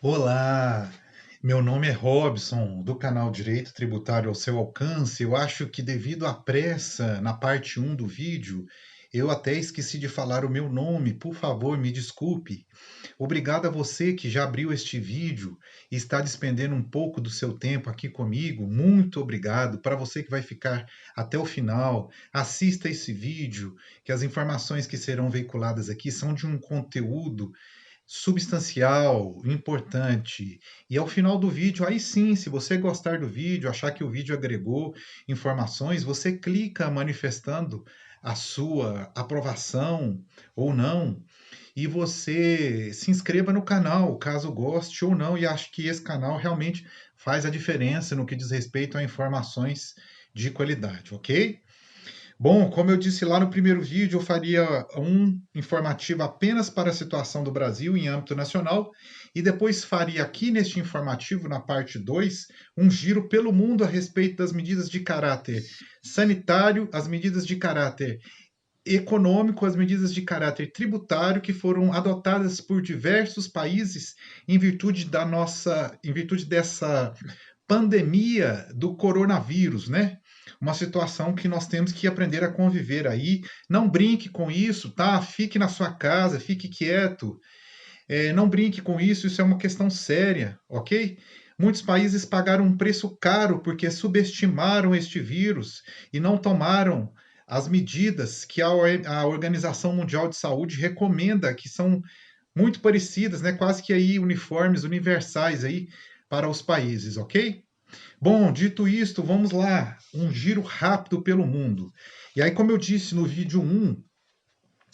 Olá, meu nome é Robson, do canal Direito Tributário ao seu alcance. Eu acho que devido à pressa na parte um do vídeo, eu até esqueci de falar o meu nome. Por favor, me desculpe. Obrigado a você que já abriu este vídeo e está despendendo um pouco do seu tempo aqui comigo. Muito obrigado. Para você que vai ficar até o final, assista esse vídeo, que as informações que serão veiculadas aqui são de um conteúdo substancial, importante. E ao final do vídeo, aí sim, se você gostar do vídeo, achar que o vídeo agregou informações, você clica manifestando a sua aprovação ou não, e você se inscreva no canal, caso goste ou não, e acho que esse canal realmente faz a diferença no que diz respeito a informações de qualidade, ok? Bom, como eu disse lá no primeiro vídeo, eu faria um informativo apenas para a situação do Brasil em âmbito nacional e depois faria aqui neste informativo, na parte 2, um giro pelo mundo a respeito das medidas de caráter sanitário, as medidas de caráter econômico, as medidas de caráter tributário que foram adotadas por diversos países em virtude dessa pandemia do coronavírus, né? Uma situação que nós temos que aprender a conviver aí. Não brinque com isso, tá? Fique na sua casa, fique quieto. Não brinque com isso, isso é uma questão séria, ok? Muitos países pagaram um preço caro porque subestimaram este vírus e não tomaram as medidas que a Organização Mundial de Saúde recomenda, que são muito parecidas, né? Quase que aí uniformes, universais aí para os países, ok? Bom, dito isto, vamos lá, um giro rápido pelo mundo. E aí, como eu disse no vídeo um,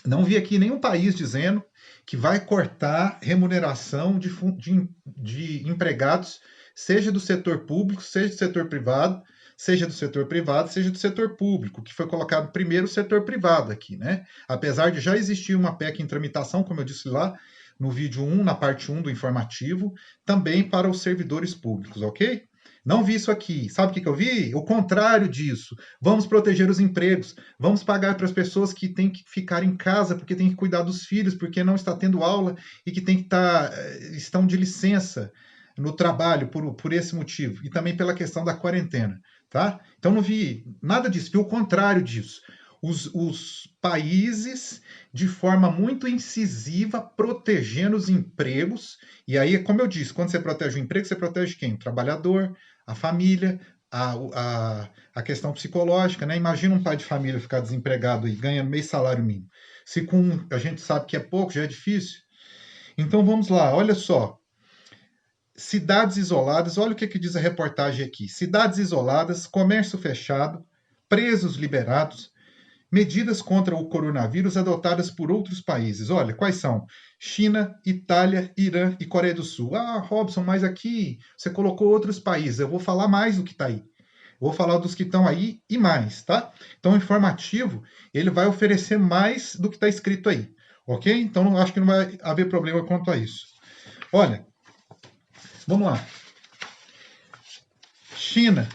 não vi aqui nenhum país dizendo que vai cortar remuneração de empregados, seja do setor público, seja do setor privado, seja do setor público, que foi colocado primeiro o setor privado aqui, né? Apesar de já existir uma PEC em tramitação, como eu disse lá no vídeo um, na parte um do informativo, também para os servidores públicos, ok? Não vi isso aqui. Sabe o que eu vi? O contrário disso. Vamos proteger os empregos. Vamos pagar para as pessoas que têm que ficar em casa porque têm que cuidar dos filhos, porque não está tendo aula e que estão de licença no trabalho por esse motivo. E também pela questão da quarentena. Tá? Então não vi nada disso, vi o contrário disso. Os países, de forma muito incisiva, protegendo os empregos. E aí, como eu disse, quando você protege o emprego, você protege quem? O trabalhador, a família, a questão psicológica, né? Imagina um pai de família ficar desempregado e ganha meio salário mínimo. Se com a gente sabe que é pouco, já é difícil. Então vamos lá, olha só. Cidades isoladas, olha o que diz a reportagem aqui. Cidades isoladas, comércio fechado, presos liberados, medidas contra o coronavírus adotadas por outros países. Olha, quais são? China, Itália, Irã e Coreia do Sul. Ah, Robson, mas aqui você colocou outros países. Eu vou falar mais do que está aí. Vou falar dos que estão aí e mais, tá? Então, o informativo, ele vai oferecer mais do que está escrito aí, ok? Então, acho que não vai haver problema quanto a isso. Olha, vamos lá. China.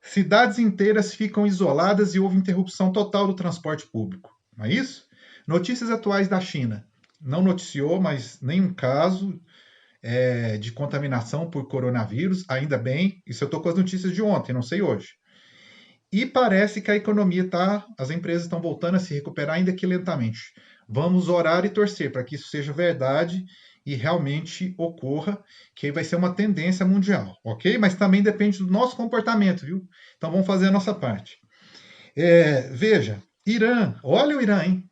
Cidades inteiras ficam isoladas e houve interrupção total do transporte público. Não é isso? Notícias atuais da China. Não noticiou, mas nenhum caso de contaminação por coronavírus, ainda bem. Isso eu estou com as notícias de ontem, não sei hoje. E parece que a economia está, as empresas estão voltando a se recuperar, ainda que lentamente. Vamos orar e torcer para que isso seja verdade e realmente ocorra, que aí vai ser uma tendência mundial, ok? Mas também depende do nosso comportamento, viu? Então vamos fazer a nossa parte. Veja, Irã, olha o Irã, hein?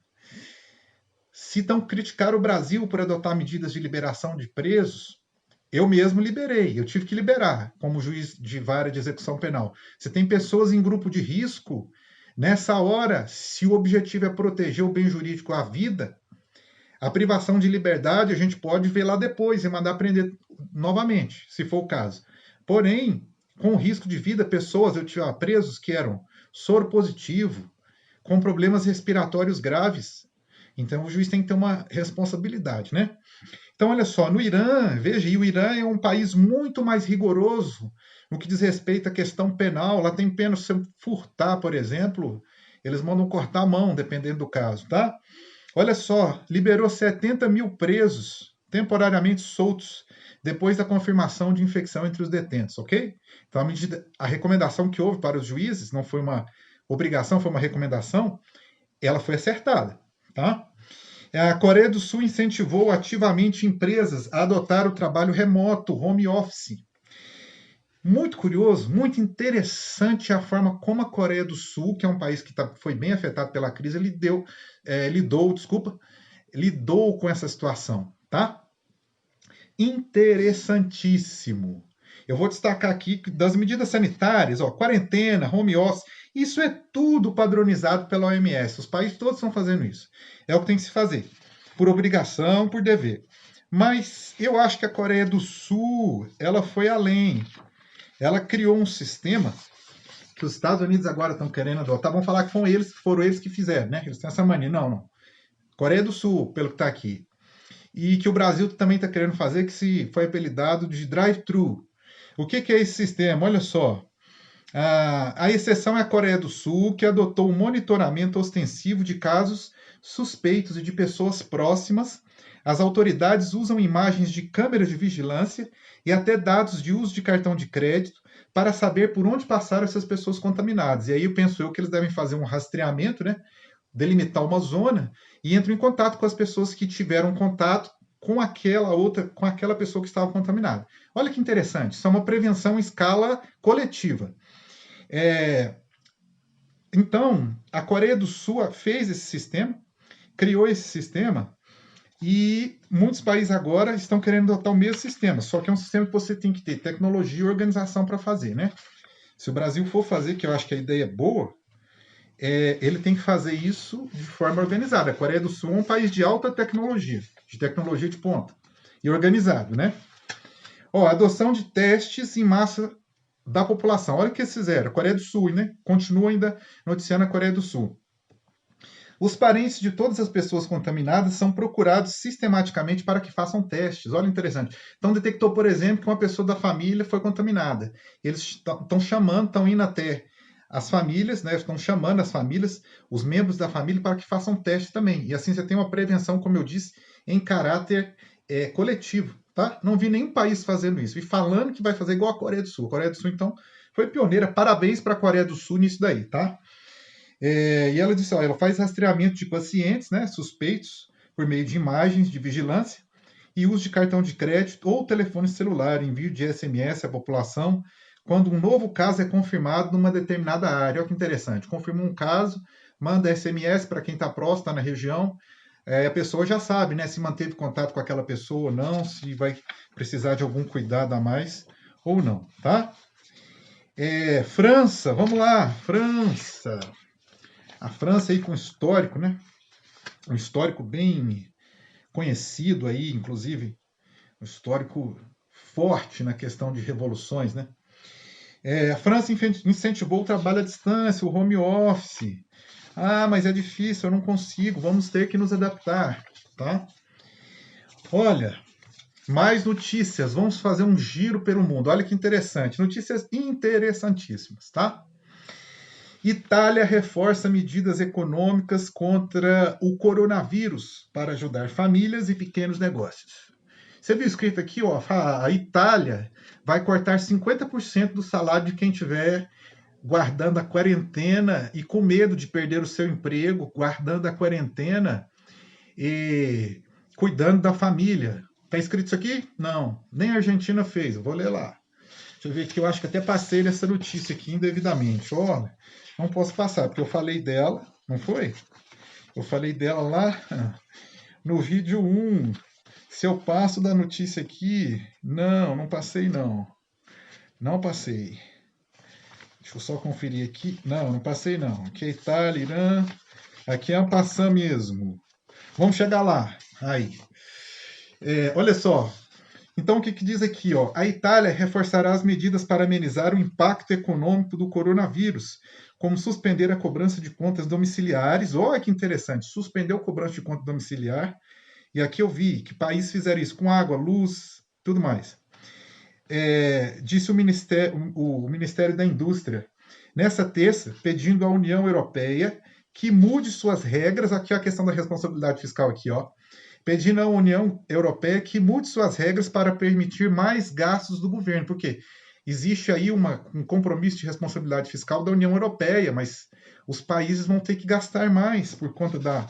Se estão criticar o Brasil por adotar medidas de liberação de presos, eu mesmo liberei, eu tive que liberar como juiz de vara de execução penal. Você tem pessoas em grupo de risco, nessa hora, se o objetivo é proteger o bem jurídico, a vida, a privação de liberdade a gente pode ver lá depois e mandar prender novamente, se for o caso. Porém, com risco de vida, pessoas, eu tive presos que eram soro positivo, com problemas respiratórios graves. Então o juiz tem que ter uma responsabilidade, né? Então, olha só, no Irã, veja, e o Irã é um país muito mais rigoroso no que diz respeito à questão penal. Lá tem pena se você furtar, por exemplo, eles mandam cortar a mão, dependendo do caso, tá? Olha só, liberou 70 mil presos. temporariamente soltos depois da confirmação de infecção entre os detentos, ok? Então, a recomendação que houve para os juízes, não foi uma obrigação, foi uma recomendação, ela foi acertada, tá? A Coreia do Sul incentivou ativamente empresas a adotar o trabalho remoto, home office. Muito curioso, muito interessante a forma como a Coreia do Sul, que é um país que foi bem afetado pela crise, lidou com essa situação, tá? Interessantíssimo. Eu vou destacar aqui das medidas sanitárias, ó, quarentena, home office, isso é tudo padronizado pela OMS. Os países todos estão fazendo isso. É o que tem que se fazer, por obrigação, por dever. Mas eu acho que a Coreia do Sul, ela foi além. Ela criou um sistema que os Estados Unidos agora estão querendo adotar. Vamos falar que foram eles que fizeram, né? Eles têm essa mania. Não, não. Coreia do Sul, pelo que está aqui. E que o Brasil também está querendo fazer, que se foi apelidado de drive-thru. O que é esse sistema? Olha só. A exceção é a Coreia do Sul, que adotou um monitoramento ostensivo de casos suspeitos e de pessoas próximas. As autoridades usam imagens de câmeras de vigilância e até dados de uso de cartão de crédito para saber por onde passaram essas pessoas contaminadas. E aí eu penso que eles devem fazer um rastreamento, né? Delimitar uma zona e entram em contato com as pessoas que tiveram contato com aquela pessoa que estava contaminada. Olha que interessante, isso é uma prevenção em escala coletiva. Então, a Coreia do Sul fez esse sistema, criou esse sistema, e muitos países agora estão querendo adotar o mesmo sistema, só que é um sistema que você tem que ter tecnologia e organização para fazer, né? Se o Brasil for fazer, que eu acho que a ideia é boa, ele tem que fazer isso de forma organizada. A Coreia do Sul é um país de alta tecnologia de ponta, e organizado, né? Ó, adoção de testes em massa da população. Olha o que eles fizeram. A Coreia do Sul, né? Continua ainda noticiando a Coreia do Sul. Os parentes de todas as pessoas contaminadas são procurados sistematicamente para que façam testes. Olha, interessante. Então, detectou, por exemplo, que uma pessoa da família foi contaminada. Eles estão indo até as famílias, né? Estão chamando as famílias, os membros da família, para que façam teste também. E assim você tem uma prevenção, como eu disse, em caráter coletivo. Tá? Não vi nenhum país fazendo isso. E falando que vai fazer igual a Coreia do Sul. A Coreia do Sul, então, foi pioneira. Parabéns para a Coreia do Sul nisso daí, tá? E ela disse, ó, ela faz rastreamento de pacientes, né, suspeitos, por meio de imagens de vigilância e uso de cartão de crédito ou telefone celular, envio de SMS à população, quando um novo caso é confirmado numa determinada área. Olha que interessante. Confirmou um caso, manda SMS para quem está próximo, está na região, a pessoa já sabe, né, se manteve contato com aquela pessoa ou não, se vai precisar de algum cuidado a mais ou não, tá? França, vamos lá, França. A França aí com histórico, né? Um histórico bem conhecido aí, inclusive, um histórico forte na questão de revoluções, né? A França incentivou o trabalho à distância, o home office. Ah, mas é difícil, eu não consigo, vamos ter que nos adaptar, tá? Olha, mais notícias, vamos fazer um giro pelo mundo. Olha que interessante, notícias interessantíssimas, tá? Itália reforça medidas econômicas contra o coronavírus para ajudar famílias e pequenos negócios. Você viu escrito aqui, ó, a Itália vai cortar 50% do salário de quem tiver guardando a quarentena e com medo de perder o seu emprego, guardando a quarentena e cuidando da família. Está escrito isso aqui? Não, nem a Argentina fez, eu vou ler lá. Deixa eu ver aqui, eu acho que até passei nessa notícia aqui indevidamente. Olha, não posso passar, porque eu falei dela, não foi? Eu falei dela lá no vídeo 1. Se eu passo da notícia aqui, não passei não. Não passei. Deixa eu só conferir aqui. Não passei não. Aqui é Itália, Irã. Aqui é a passar mesmo. Vamos chegar lá. Aí. Olha só. Então, o que diz aqui? Ó? A Itália reforçará as medidas para amenizar o impacto econômico do coronavírus, como suspender a cobrança de contas domiciliares. Olha que interessante, suspendeu a cobrança de conta domiciliar. E aqui eu vi que países fizeram isso com água, luz, tudo mais. Disse o Ministério da Indústria, nessa terça, pedindo à União Europeia que mude suas regras. Aqui a questão da responsabilidade fiscal, aqui, ó, pedindo à União Europeia que mude suas regras para permitir mais gastos do governo. Por quê? Existe aí um compromisso de responsabilidade fiscal da União Europeia, mas os países vão ter que gastar mais por conta da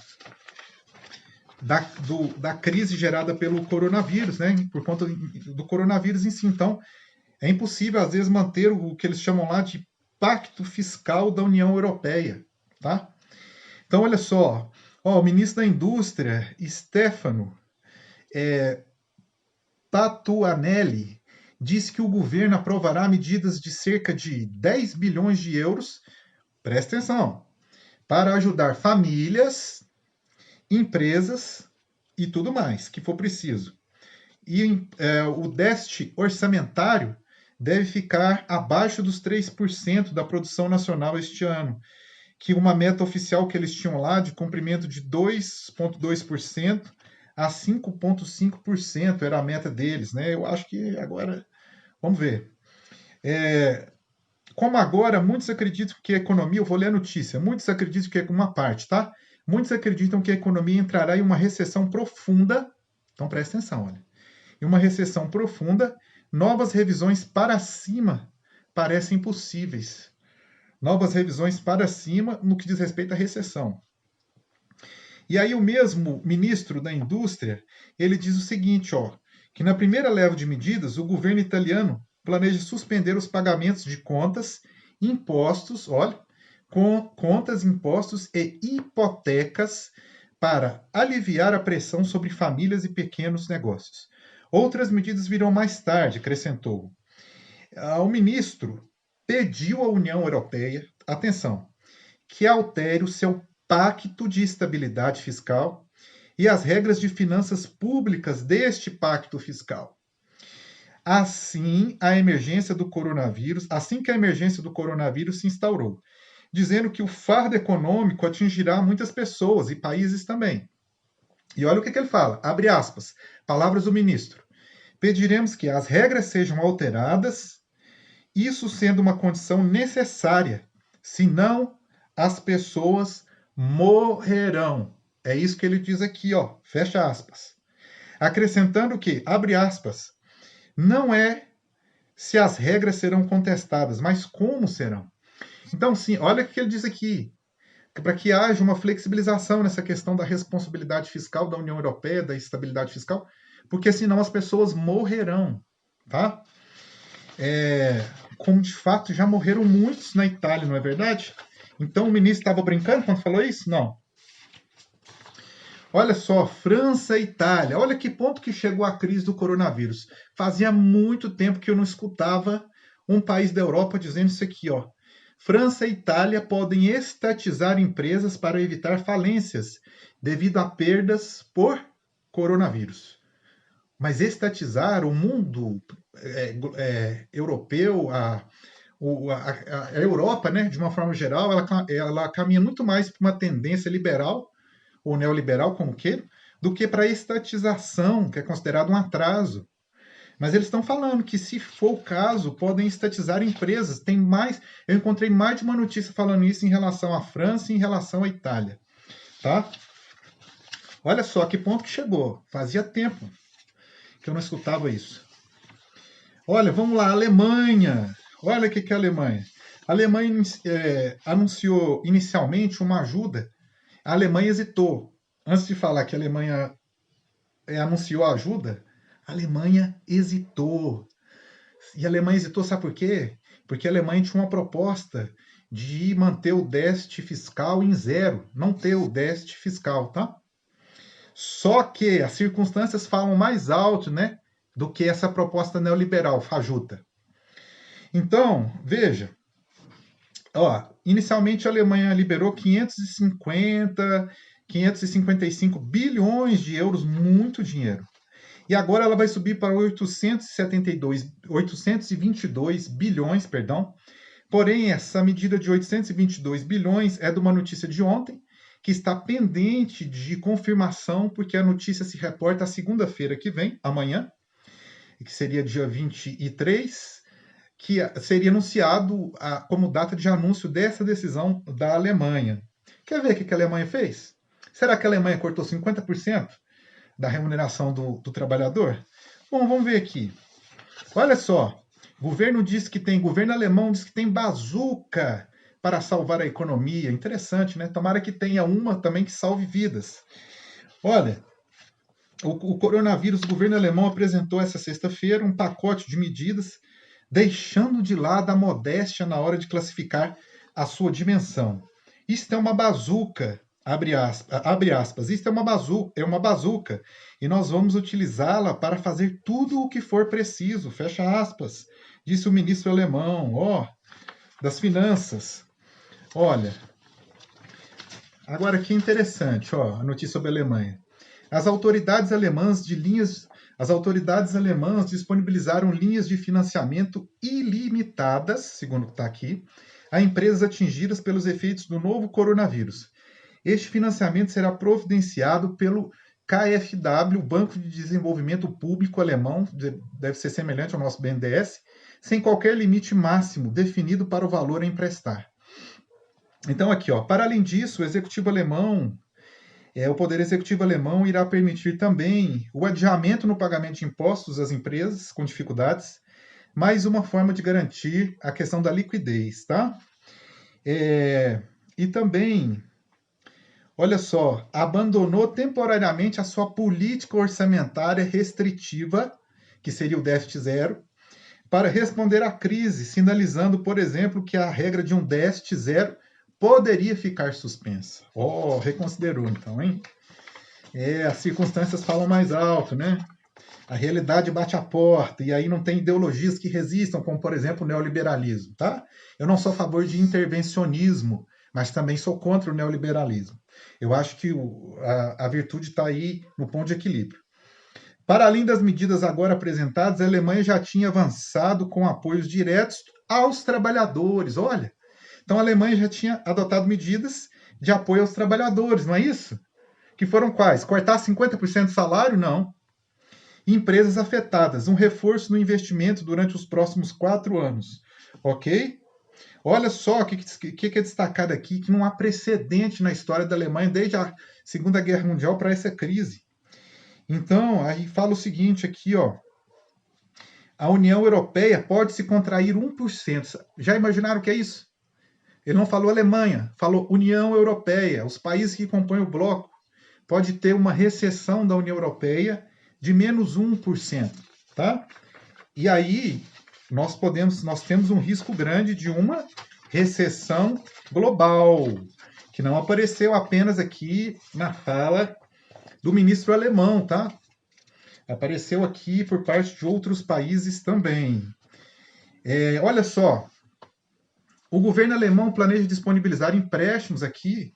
crise gerada pelo coronavírus, né? Por conta do coronavírus em si. Então, é impossível, às vezes, manter o que eles chamam lá de pacto fiscal da União Europeia, tá? Então, olha só, ó, o ministro da Indústria, Stefano Patuanelli, disse que o governo aprovará medidas de cerca de 10 bilhões de euros, presta atenção, para ajudar famílias, empresas e tudo mais que for preciso. E o déficit orçamentário deve ficar abaixo dos 3% da produção nacional este ano, que uma meta oficial que eles tinham lá de cumprimento de 2,2% a 5,5% era a meta deles, né? Eu acho que agora, vamos ver. Como agora muitos acreditam que a economia, eu vou ler a notícia, muitos acreditam que é uma parte, tá? Muitos acreditam que a economia entrará em uma recessão profunda, então presta atenção, olha. Em uma recessão profunda, novas revisões para cima parecem possíveis. Novas revisões para cima no que diz respeito à recessão. E aí o mesmo ministro da Indústria, ele diz o seguinte, ó, que na primeira leva de medidas, o governo italiano planeja suspender os pagamentos de contas, impostos, olha, contas, impostos e hipotecas para aliviar a pressão sobre famílias e pequenos negócios. Outras medidas virão mais tarde, acrescentou. O ministro pediu à União Europeia, atenção, que altere o seu pacto de estabilidade fiscal e as regras de finanças públicas deste pacto fiscal. Assim que a emergência do coronavírus se instaurou, dizendo que o fardo econômico atingirá muitas pessoas e países também. E olha o que ele fala, abre aspas, palavras do ministro. Pediremos que as regras sejam alteradas, isso sendo uma condição necessária, senão as pessoas morrerão. É isso que ele diz aqui, ó, fecha aspas. Acrescentando que, abre aspas, não é se as regras serão contestadas, mas como serão. Então, sim, olha o que ele diz aqui, para que haja uma flexibilização nessa questão da responsabilidade fiscal da União Europeia, da estabilidade fiscal, porque senão as pessoas morrerão, tá? Como de fato já morreram muitos na Itália, não é verdade? Então o ministro estava brincando quando falou isso? Não. Olha só, França e Itália. Olha que ponto que chegou a crise do coronavírus. Fazia muito tempo que eu não escutava um país da Europa dizendo isso aqui, ó. França e Itália podem estatizar empresas para evitar falências devido a perdas por coronavírus. Mas estatizar o mundo europeu, a Europa, né, de uma forma geral, ela caminha muito mais para uma tendência liberal ou neoliberal, como que, do que para a estatização, que é considerado um atraso. Mas eles estão falando que, se for o caso, podem estatizar empresas. Eu encontrei mais de uma notícia falando isso em relação à França e em relação à Itália. Tá? Olha só que ponto que chegou. Fazia tempo que eu não escutava isso. Olha, vamos lá, Alemanha. Olha o que é a Alemanha. A Alemanha anunciou inicialmente uma ajuda. A Alemanha hesitou. Antes de falar que a Alemanha anunciou a ajuda, a Alemanha hesitou. E a Alemanha hesitou, sabe por quê? Porque a Alemanha tinha uma proposta de manter o déficit fiscal em zero, não ter o déficit fiscal, tá? Só que as circunstâncias falam mais alto, né, do que essa proposta neoliberal, fajuta. Então, veja, ó, inicialmente a Alemanha liberou 555 bilhões de euros, muito dinheiro. E agora ela vai subir para 822 bilhões, perdão. Porém, essa medida de 822 bilhões é de uma notícia de ontem, que está pendente de confirmação, porque a notícia se reporta à segunda-feira que vem, amanhã, que seria dia 23, que seria anunciado como data de anúncio dessa decisão da Alemanha. Quer ver o que a Alemanha fez? Será que a Alemanha cortou 50%? da remuneração do trabalhador? Bom, vamos ver aqui. Olha só, governo alemão diz que tem bazuca para salvar a economia. Interessante, né? Tomara que tenha uma também que salve vidas. Olha, o coronavírus, o governo alemão apresentou essa sexta-feira um pacote de medidas, deixando de lado a modéstia na hora de classificar a sua dimensão. Isto é uma bazuca, abre aspas, isto é uma bazuca, e nós vamos utilizá-la para fazer tudo o que for preciso, fecha aspas, disse o ministro alemão, das finanças. Olha, agora que interessante, a notícia sobre a Alemanha. As autoridades alemãs disponibilizaram linhas de financiamento ilimitadas, segundo está aqui, a empresas atingidas pelos efeitos do novo coronavírus. Este financiamento será providenciado pelo KfW, Banco de Desenvolvimento Público Alemão, deve ser semelhante ao nosso BNDES, sem qualquer limite máximo definido para o valor a emprestar. Então aqui, para além disso, o Poder Executivo alemão irá permitir também o adiamento no pagamento de impostos às empresas com dificuldades, mais uma forma de garantir a questão da liquidez, tá? E também, olha só, abandonou temporariamente a sua política orçamentária restritiva, que seria o déficit zero, para responder à crise, sinalizando, por exemplo, que a regra de um déficit zero poderia ficar suspensa. Reconsiderou então, hein? As circunstâncias falam mais alto, né? A realidade bate a porta, e aí não tem ideologias que resistam, como, por exemplo, o neoliberalismo, tá? Eu não sou a favor de intervencionismo, mas também sou contra o neoliberalismo. Eu acho que a virtude está aí no ponto de equilíbrio. Para além das medidas agora apresentadas, a Alemanha já tinha avançado com apoios diretos aos trabalhadores. Olha, então a Alemanha já tinha adotado medidas de apoio aos trabalhadores, não é isso? Que foram quais? Cortar 50% do salário? Não. Empresas afetadas, um reforço no investimento durante os próximos 4 anos. Ok? Olha só o que é destacado aqui, que não há precedente na história da Alemanha desde a Segunda Guerra Mundial para essa crise. Então, aí fala o seguinte aqui, a União Europeia pode se contrair 1%. Já imaginaram o que é isso? Ele não falou Alemanha, falou União Europeia, os países que compõem o bloco. Pode ter uma recessão da União Europeia de menos 1%, tá? E aí nós temos um risco grande de uma recessão global, que não apareceu apenas aqui na fala do ministro alemão, tá? Apareceu aqui por parte de outros países também. Olha só, o governo alemão planeja disponibilizar empréstimos aqui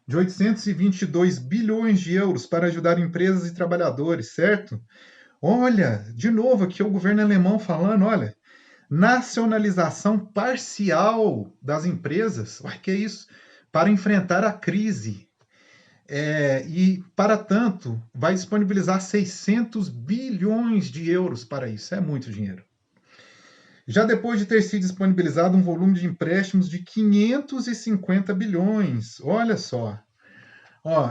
de 822 bilhões de euros para ajudar empresas e trabalhadores, certo? Olha, de novo aqui o governo alemão falando, olha, nacionalização parcial das empresas, que é isso? Para enfrentar a crise. E, para tanto, vai disponibilizar 600 bilhões de euros para isso. É muito dinheiro. Já depois de ter sido disponibilizado um volume de empréstimos de 550 bilhões. Olha só.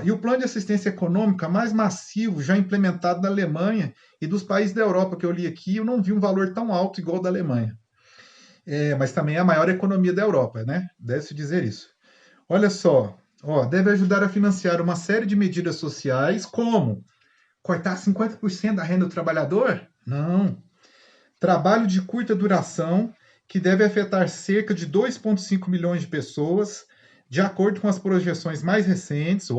E o plano de assistência econômica mais massivo já implementado na Alemanha e dos países da Europa que eu li aqui, eu não vi um valor tão alto igual o da Alemanha. Mas também é a maior economia da Europa, né? Deve-se dizer isso. Olha só, deve ajudar a financiar uma série de medidas sociais, como cortar 50% da renda do trabalhador? Não. Trabalho de curta duração, que deve afetar cerca de 2,5 milhões de pessoas, de acordo com as projeções mais recentes.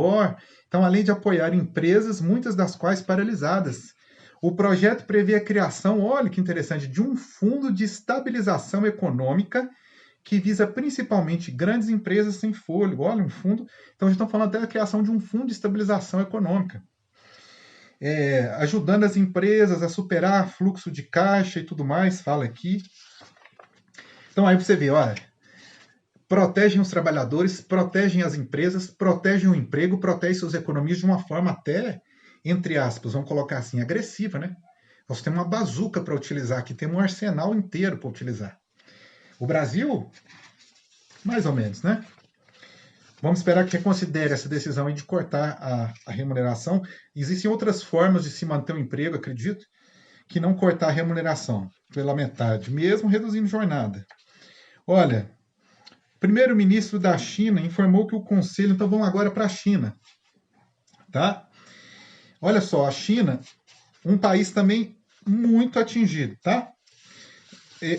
Então, além de apoiar empresas, muitas das quais paralisadas. O projeto prevê a criação, olha que interessante, de um fundo de estabilização econômica que visa principalmente grandes empresas sem fôlego. Olha, um fundo. Então, já estão falando até da criação de um fundo de estabilização econômica. Ajudando as empresas a superar fluxo de caixa e tudo mais, fala aqui. Então, aí você vê, olha, protegem os trabalhadores, protegem as empresas, protegem o emprego, protegem suas economias de uma forma até, entre aspas, vamos colocar assim, agressiva, né? Nós temos uma bazuca para utilizar aqui, temos um arsenal inteiro para utilizar. O Brasil, mais ou menos, né? Vamos esperar que reconsidere essa decisão aí de cortar a remuneração. Existem outras formas de se manter o emprego, acredito, que não cortar a remuneração pela metade, mesmo reduzindo jornada. Olha, o primeiro-ministro da China informou que o conselho, então vamos agora para a China, tá? Olha só, a China, um país também muito atingido, tá?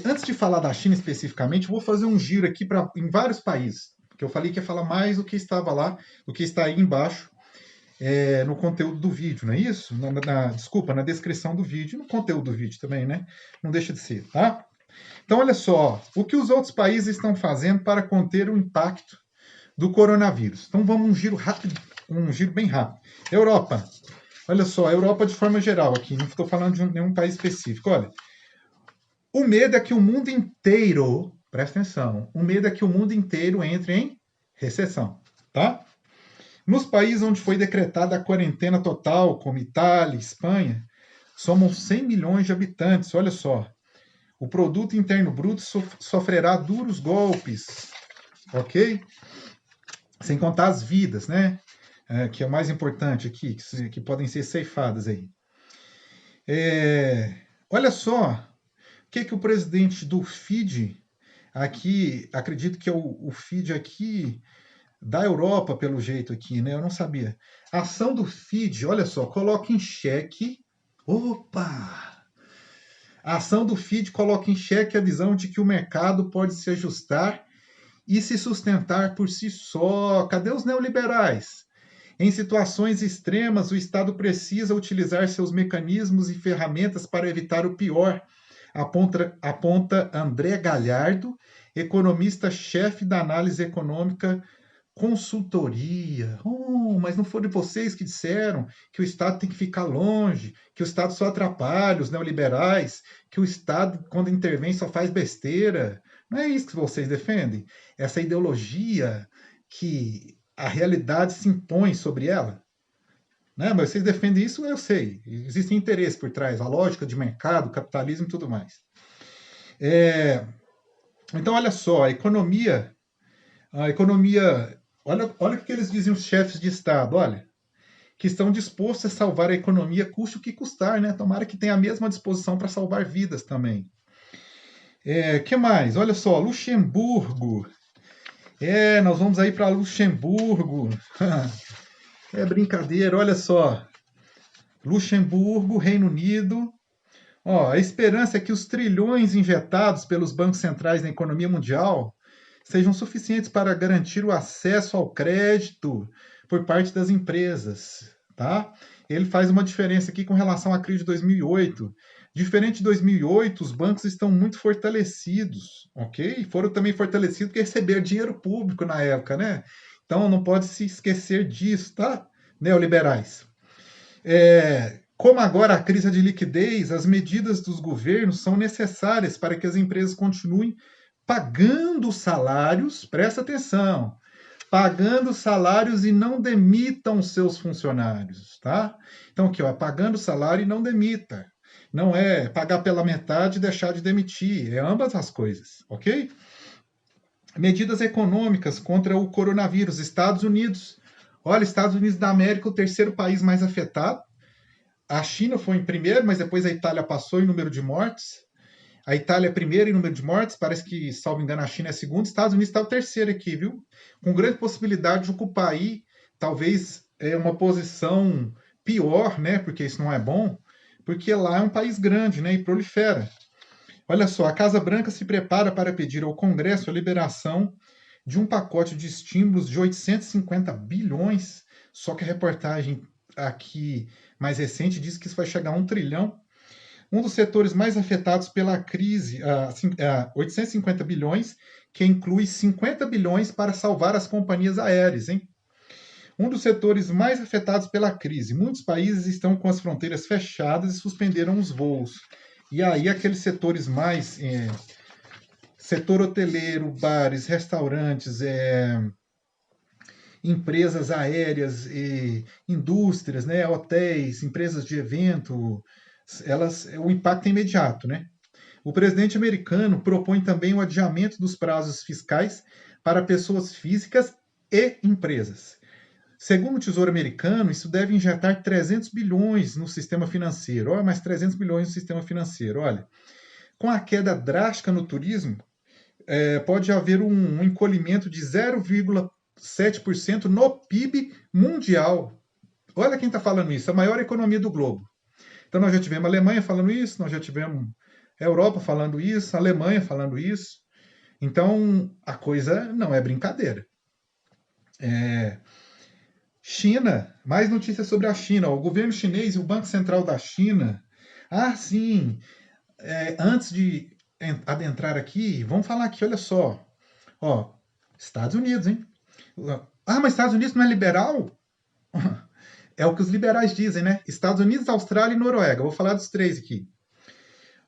Antes de falar da China especificamente, vou fazer um giro aqui em vários países, porque eu falei que ia falar mais do que estava lá, do que está aí embaixo, no conteúdo do vídeo, não é isso? Desculpa, na descrição do vídeo, no conteúdo do vídeo também, né? Não deixa de ser, tá? Então, olha só, o que os outros países estão fazendo para conter o impacto do coronavírus. Então, vamos um giro rápido, um giro bem rápido. Europa. Olha só, a Europa de forma geral aqui, não estou falando de nenhum país específico. Olha, o medo é que o mundo inteiro, presta atenção, o medo é que o mundo inteiro entre em recessão, tá? Nos países onde foi decretada a quarentena total, como Itália, Espanha, somos 100 milhões de habitantes, olha só. O produto interno bruto sofrerá duros golpes, ok? Sem contar as vidas, né? Que é o mais importante aqui, que podem ser ceifadas aí. Olha só, o que o presidente do FIDE, aqui, acredito que é o FIDE aqui da Europa, pelo jeito aqui, né? Eu não sabia. A ação do FIDE, olha só, coloca em xeque. Opa! A ação do FIDE coloca em xeque a visão de que o mercado pode se ajustar e se sustentar por si só. Cadê os neoliberais? Em situações extremas, o Estado precisa utilizar seus mecanismos e ferramentas para evitar o pior, aponta André Galhardo, economista-chefe da análise econômica consultoria. Mas não foram vocês que disseram que o Estado tem que ficar longe, que o Estado só atrapalha os neoliberais, que o Estado, quando intervém, só faz besteira. Não é isso que vocês defendem? Essa ideologia que a realidade se impõe sobre ela? Né? Mas vocês defendem isso, eu sei. Existe interesse por trás, a lógica de mercado, capitalismo e tudo mais. Então, olha só, a economia, olha o que eles dizem os chefes de Estado, olha, que estão dispostos a salvar a economia, custe o que custar, né? Tomara que tenha a mesma disposição para salvar vidas também. Que mais? Olha só, Luxemburgo. Nós vamos aí para Luxemburgo. É brincadeira, olha só. Luxemburgo, Reino Unido. A esperança é que os trilhões injetados pelos bancos centrais na economia mundial sejam suficientes para garantir o acesso ao crédito por parte das empresas, tá? Ele faz uma diferença aqui com relação à crise de 2008. Diferente de 2008, os bancos estão muito fortalecidos, ok? Foram também fortalecidos porque receberam dinheiro público na época, né? Então não pode se esquecer disso, tá? Neoliberais. Como agora a crise de liquidez, as medidas dos governos são necessárias para que as empresas continuem pagando salários, presta atenção, pagando salários e não demitam seus funcionários, tá? Então aqui, pagando salário e não demita. Não é pagar pela metade e deixar de demitir, é ambas as coisas, ok? Medidas econômicas contra o coronavírus. Estados Unidos. Olha, Estados Unidos da América, o terceiro país mais afetado. A China foi em primeiro, mas depois a Itália passou em número de mortes. A Itália é primeira em número de mortes, parece que, salvo engano, a China é segunda. Estados Unidos está o terceiro aqui, viu? Com grande possibilidade de ocupar aí, talvez, uma posição pior, né? Porque isso não é bom, porque lá é um país grande, né? E prolifera. Olha só, a Casa Branca se prepara para pedir ao Congresso a liberação de um pacote de estímulos de 850 bilhões, só que a reportagem aqui mais recente diz que isso vai chegar a 1 trilhão. Um dos setores mais afetados pela crise, 850 bilhões, que inclui 50 bilhões para salvar as companhias aéreas, hein? Um dos setores mais afetados pela crise. Muitos países estão com as fronteiras fechadas e suspenderam os voos. E aí aqueles setores mais... setor hoteleiro, bares, restaurantes, empresas aéreas, indústrias, né, hotéis, empresas de evento, o impacto é imediato, né? O presidente americano propõe também o adiamento dos prazos fiscais para pessoas físicas e empresas. Segundo o Tesouro Americano, isso deve injetar 300 bilhões no sistema financeiro. Olha, mais 300 bilhões no sistema financeiro. Olha, com a queda drástica no turismo, pode haver um encolhimento de 0,7% no PIB mundial. Olha quem está falando isso, a maior economia do globo. Então nós já tivemos a Alemanha falando isso, nós já tivemos a Europa falando isso, a Alemanha falando isso. Então a coisa não é brincadeira. China, mais notícias sobre a China. O governo chinês e o Banco Central da China. Ah, sim. Antes de adentrar aqui, vamos falar aqui, olha só. Ó, Estados Unidos, hein? Ah, mas Estados Unidos não é liberal? É o que os liberais dizem, né? Estados Unidos, Austrália e Noruega. Vou falar dos três aqui.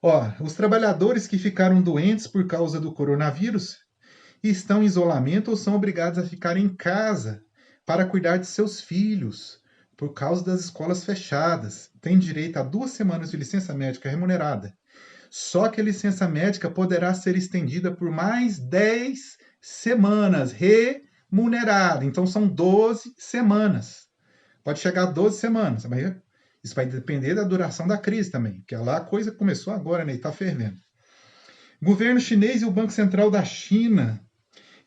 Ó, os trabalhadores que ficaram doentes por causa do coronavírus estão em isolamento ou são obrigados a ficar em casa para cuidar de seus filhos por causa das escolas fechadas. Têm direito a 2 semanas de licença médica remunerada. Só que a licença médica poderá ser estendida por mais 10 semanas remunerada. Então são 12 semanas. Pode chegar a 12 semanas, mas isso vai depender da duração da crise também, porque lá a coisa começou agora, né, e está fervendo. O governo chinês e o Banco Central da China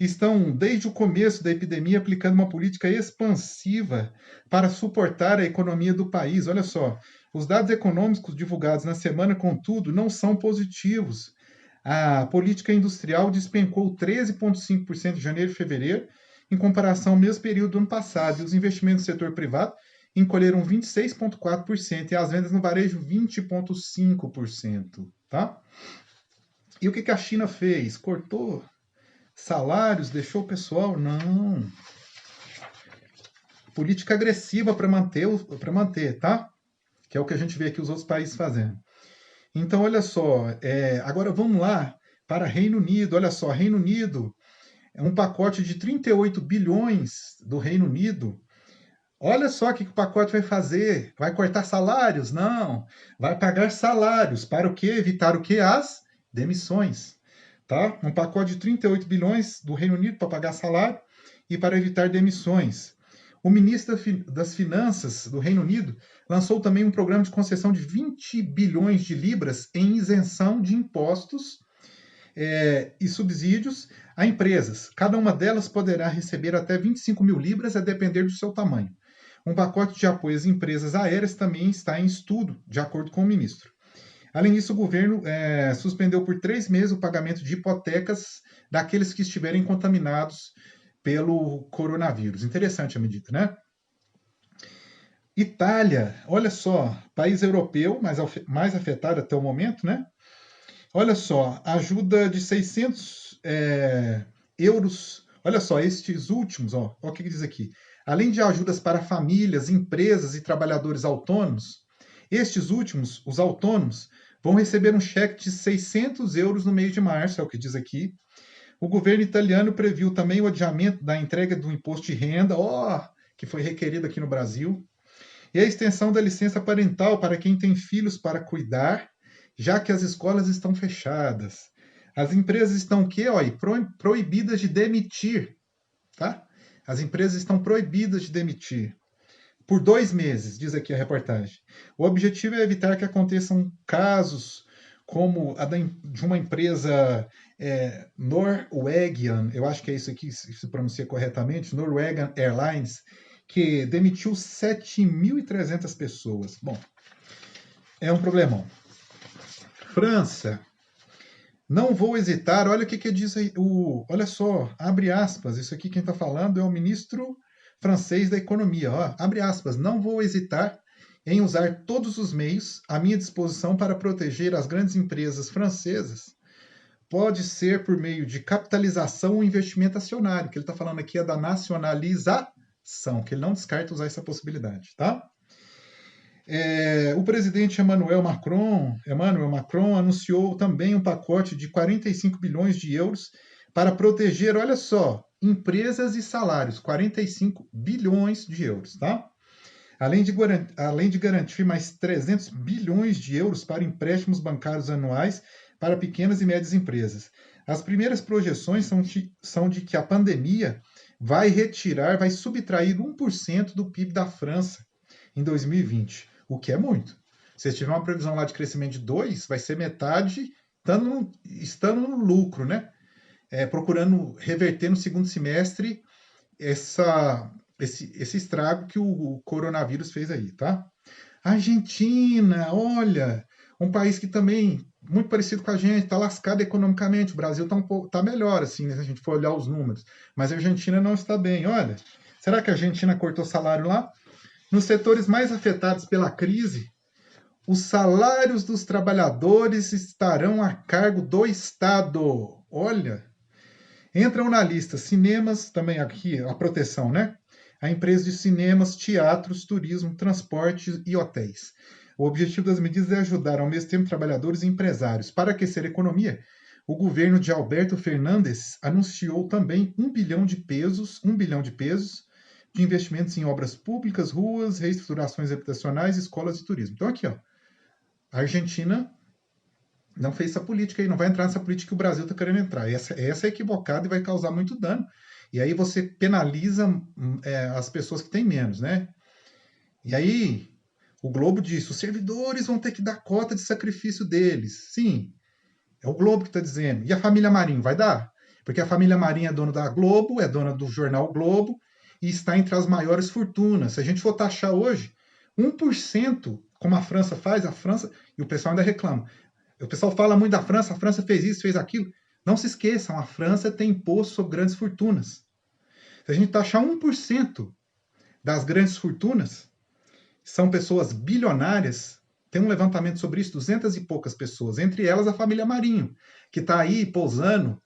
estão, desde o começo da epidemia, aplicando uma política expansiva para suportar a economia do país. Olha só, os dados econômicos divulgados na semana, contudo, não são positivos. A política industrial despencou 13,5% de janeiro e fevereiro, em comparação ao mesmo período do ano passado, e os investimentos no setor privado encolheram 26,4% e as vendas no varejo 20,5%. Tá? E o que a China fez? Cortou salários, deixou o pessoal? Não. Política agressiva para manter, tá? Que é o que a gente vê aqui os outros países fazendo. Então, olha só, agora vamos lá para Reino Unido. Olha só, Reino Unido é um pacote de 38 bilhões do Reino Unido. Olha só o que o pacote vai fazer. Vai cortar salários? Não. Vai pagar salários. Para o quê? Evitar o quê? As demissões. Tá? Um pacote de 38 bilhões do Reino Unido para pagar salário e para evitar demissões. O ministro das Finanças do Reino Unido lançou também um programa de concessão de 20 bilhões de libras em isenção de impostos e subsídios a empresas. Cada uma delas poderá receber até 25 mil libras, a depender do seu tamanho. Um pacote de apoio às empresas aéreas também está em estudo, de acordo com o ministro. Além disso, o governo suspendeu por 3 meses o pagamento de hipotecas daqueles que estiverem contaminados pelo coronavírus. Interessante a medida, né? Itália, olha só, país europeu mais afetado até o momento, né? Olha só, ajuda de 600 euros. Olha só, estes últimos, olha o que diz aqui. Além de ajudas para famílias, empresas e trabalhadores autônomos, estes últimos, os autônomos, vão receber um cheque de 600 euros no mês de março, é o que diz aqui. O governo italiano previu também o adiamento da entrega do imposto de renda, que foi requerido aqui no Brasil, e a extensão da licença parental para quem tem filhos para cuidar, já que as escolas estão fechadas. As empresas estão o quê? Proibidas de demitir. Tá? As empresas estão proibidas de demitir. Por 2 meses, diz aqui a reportagem. O objetivo é evitar que aconteçam casos como a de uma empresa Norwegian, eu acho que é isso aqui, se pronuncia corretamente, Norwegian Airlines, que demitiu 7.300 pessoas. Bom, é um problemão. França, não vou hesitar, olha o que diz aí, olha só, abre aspas, isso aqui quem está falando é o ministro francês da economia, abre aspas, não vou hesitar em usar todos os meios à minha disposição para proteger as grandes empresas francesas. Pode ser por meio de capitalização ou investimento acionário, que ele está falando aqui é da nacionalização, que ele não descarta usar essa possibilidade, tá? O presidente Emmanuel Macron anunciou também um pacote de 45 bilhões de euros para proteger, olha só, empresas e salários, 45 bilhões de euros, tá? Além de garantir mais 300 bilhões de euros para empréstimos bancários anuais para pequenas e médias empresas. As primeiras projeções são de que a pandemia vai retirar, vai subtrair 1% do PIB da França em 2020, o que é muito. Se tiver uma previsão lá de crescimento de 2, vai ser metade estando no lucro, né? Procurando reverter no segundo semestre esse estrago que o coronavírus fez aí, tá? Argentina, olha, um país que também muito parecido com a gente, está lascado economicamente. O Brasil está tá melhor, assim, né, se a gente for olhar os números. Mas a Argentina não está bem. Olha, será que a Argentina cortou salário lá? Nos setores mais afetados pela crise, os salários dos trabalhadores estarão a cargo do Estado. Olha, entram na lista cinemas, também aqui a proteção, né? A empresa de cinemas, teatros, turismo, transportes e hotéis. O objetivo das medidas é ajudar ao mesmo tempo trabalhadores e empresários. Para aquecer a economia, o governo de Alberto Fernandes anunciou também 1 bilhão de pesos de investimentos em obras públicas, ruas, reestruturações habitacionais, escolas e turismo. Então aqui, ó, a Argentina não fez essa política aí, não vai entrar nessa política que o Brasil está querendo entrar. Essa é equivocada e vai causar muito dano. E aí você penaliza as pessoas que têm menos, né? E aí o Globo diz, os servidores vão ter que dar cota de sacrifício deles. Sim, é o Globo que está dizendo. E a família Marinho vai dar? Porque a família Marinho é dona da Globo, é dona do jornal Globo e está entre as maiores fortunas. Se a gente for taxar hoje, 1%, como a França faz, a França, e o pessoal ainda reclama, o pessoal fala muito da França, a França fez isso, fez aquilo. Não se esqueçam, a França tem imposto sobre grandes fortunas. Se a gente taxar 1% das grandes fortunas, são pessoas bilionárias, tem um levantamento sobre isso, 200 e poucas pessoas, entre elas a família Marinho, que está aí pousando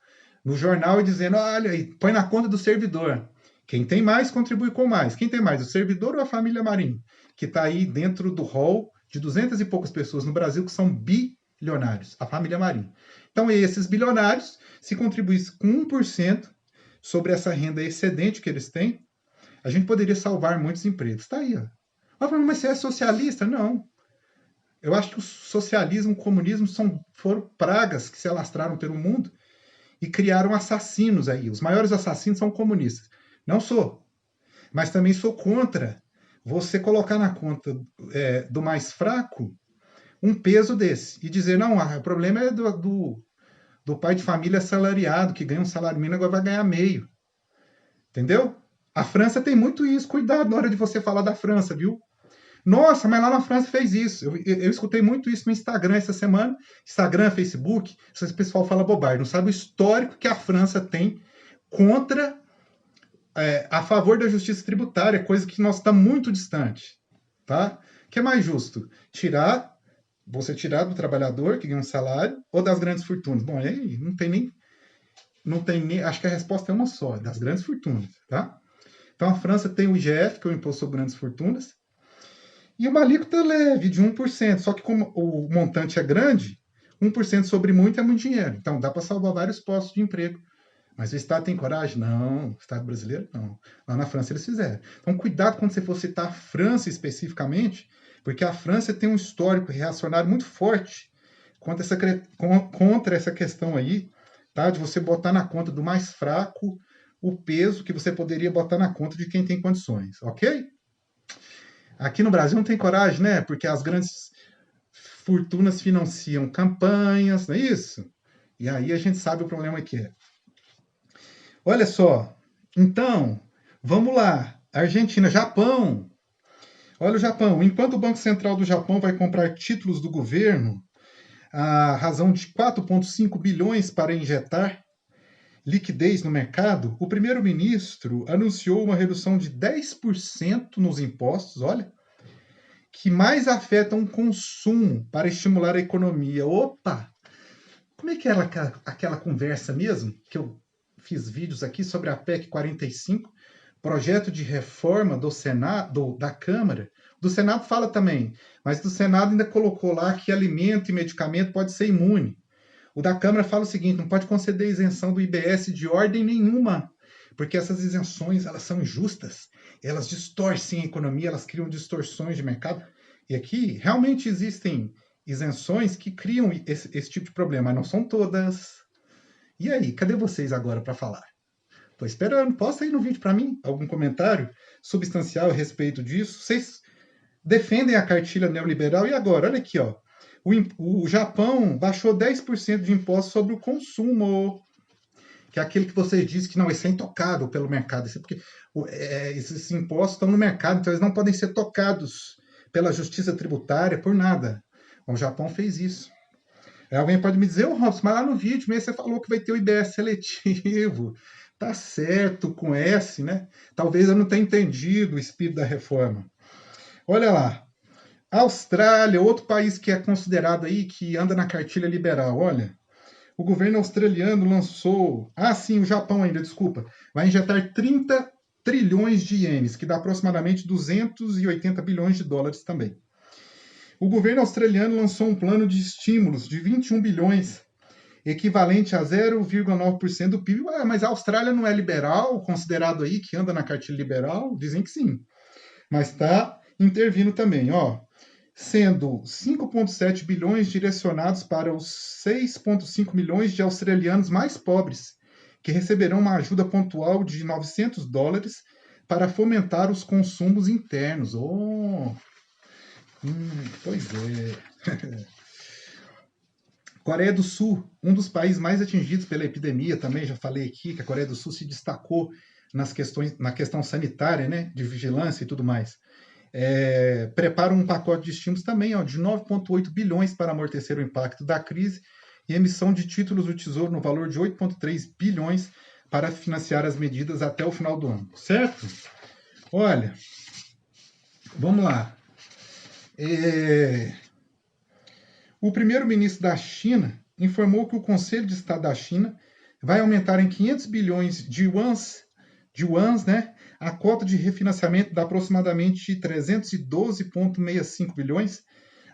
no jornal e dizendo, olha, põe na conta do servidor. Quem tem mais, contribui com mais. Quem tem mais, o servidor ou a família Marinho? Que está aí dentro do hall de 200 e poucas pessoas no Brasil que são bilionários, a família Marinho. Então, esses bilionários, se contribuíssem com 1% sobre essa renda excedente que eles têm, a gente poderia salvar muitos empregos. Está aí, ó. Mas você é socialista? Não. Eu acho que o socialismo e o comunismo foram pragas que se alastraram pelo mundo e criaram assassinos aí. Os maiores assassinos são comunistas. Não sou, mas também sou contra você colocar na conta do mais fraco um peso desse e dizer, não, o problema é do pai de família assalariado, que ganha um salário mínimo, agora vai ganhar meio. Entendeu? A França tem muito isso. Cuidado na hora de você falar da França, viu? Nossa, mas lá na França fez isso. Eu escutei muito isso no Instagram essa semana. Instagram, Facebook, esse pessoal fala bobagem. Não sabe o histórico que a França tem contra, a favor da justiça tributária, coisa que nós estamos muito distante. Tá? O que é mais justo? Você tirar do trabalhador que ganha um salário ou das grandes fortunas? Bom, aí não tem nem. Acho que a resposta é uma só, das grandes fortunas. Tá? Então a França tem o IGF, que é o Imposto sobre Grandes Fortunas, e uma alíquota leve de 1%. Só que como o montante é grande, 1% sobre muito é muito dinheiro. Então dá para salvar vários postos de emprego. Mas o Estado tem coragem? Não. O Estado brasileiro, não. Lá na França eles fizeram. Então cuidado quando você for citar a França especificamente, porque a França tem um histórico reacionário muito forte contra essa questão aí, tá? De você botar na conta do mais fraco o peso que você poderia botar na conta de quem tem condições, ok? Aqui no Brasil não tem coragem, né? Porque as grandes fortunas financiam campanhas, não é isso? E aí a gente sabe o problema que é. Olha só, então, vamos lá. Argentina, Japão. Olha o Japão. Enquanto o Banco Central do Japão vai comprar títulos do governo, a razão de 4,5 bilhões para injetar liquidez no mercado, o primeiro-ministro anunciou uma redução de 10% nos impostos, olha, que mais afetam o consumo para estimular a economia. Opa! Como é que era aquela conversa mesmo? Que eu fiz vídeos aqui sobre a PEC 45, projeto de reforma do Senado, da Câmara. Do Senado fala também, mas do Senado ainda colocou lá que alimento e medicamento pode ser imune. O da Câmara fala o seguinte, não pode conceder isenção do IBS de ordem nenhuma, porque essas isenções elas são injustas, elas distorcem a economia, elas criam distorções de mercado. E aqui realmente existem isenções que criam esse tipo de problema, mas não são todas. E aí, cadê vocês agora para falar? Tô esperando. Posta aí no vídeo para mim algum comentário substancial a respeito disso. Vocês defendem a cartilha neoliberal e agora, olha aqui, ó. O Japão baixou 10% de imposto sobre o consumo, que é aquele que vocês dizem que não, isso é intocável pelo mercado. Isso é porque esses impostos estão no mercado, então eles não podem ser tocados pela justiça tributária por nada. O Japão fez isso. Aí alguém pode me dizer, ô Robson, mas lá no vídeo mesmo você falou que vai ter o IBS seletivo. Tá certo com S, né? Talvez eu não tenha entendido o espírito da reforma. Olha lá. Austrália, outro país que é considerado aí, que anda na cartilha liberal. Olha, o governo australiano lançou. Ah, sim, o Japão ainda, desculpa. Vai injetar 30 trilhões de ienes, que dá aproximadamente 280 bilhões de dólares também. O governo australiano lançou um plano de estímulos de 21 bilhões, equivalente a 0,9% do PIB. Ah, mas a Austrália não é liberal, considerado aí que anda na cartilha liberal? Dizem que sim. Mas está intervindo também, ó. Sendo 5,7 bilhões direcionados para os 6,5 milhões de australianos mais pobres, que receberão uma ajuda pontual de 900 dólares para fomentar os consumos internos. Oh, pois é. Coreia do Sul, um dos países mais atingidos pela epidemia, também já falei aqui que a Coreia do Sul se destacou na questão sanitária, né, de vigilância e tudo mais. Prepara um pacote de estímulos também ó, de 9,8 bilhões para amortecer o impacto da crise e emissão de títulos do Tesouro no valor de 8,3 bilhões para financiar as medidas até o final do ano. Certo? Olha, vamos lá. O primeiro-ministro da China informou que o Conselho de Estado da China vai aumentar em 500 bilhões de yuans, né, a cota de refinanciamento dá aproximadamente 312,65 bilhões,